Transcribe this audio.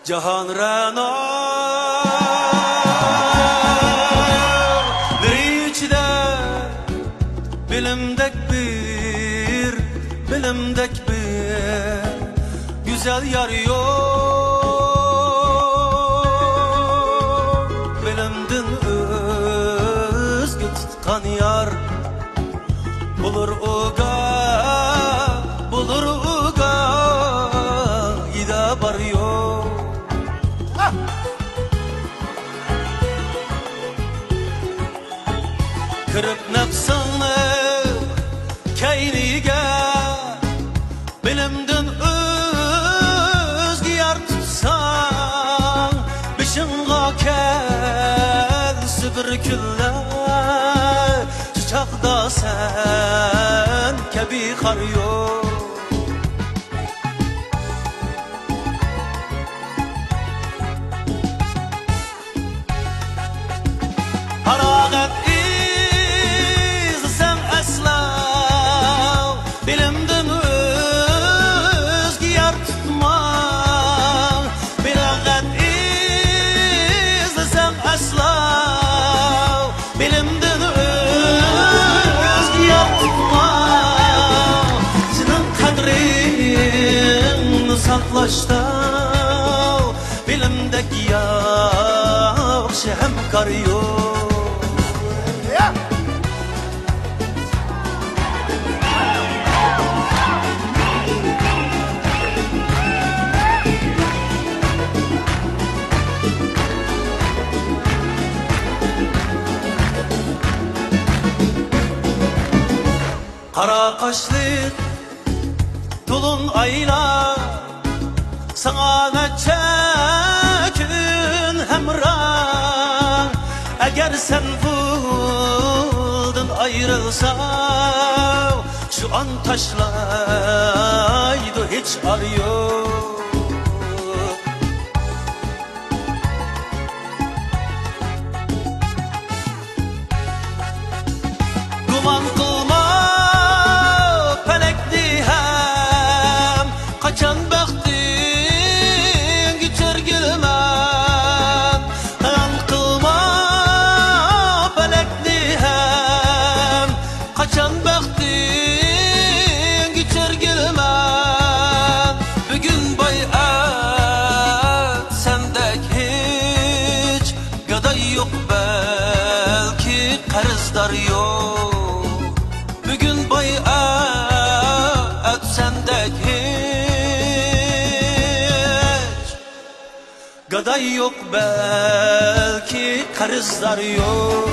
Cahan Rana bir içide bilimdek bir güzel yar yok. Bilimdin özgü tutkan yar bulur uga ida bar yok. Kırıp nefsini keyniga bilimdin özgü yar tutsan bişinga kelsi bir küller çiçakda sen kebi kar yok. Harakat izlesem esla bilimdin özgü yar tutma. Harakat izlesem esla bilimdin özgü yar tutma. Senin kadrini saklaşta bilimdeki yaxşı hemkar yok. Kara kaşlık tulun ayla sana neçe gün hemrah. Eğer sen buldun ayrılsan şu an taşlaydı hiç arıyor. Duman kılma pelekli hem kaçan bektin geçer gülmem. Kan kılma pelekli hem kaçan bektin geçer gülmem. Bugün bayat sendek hiç gaday yok, belki karızdar yok. Bugün bayat sendek hiç gaday yok, belki karızdar yok.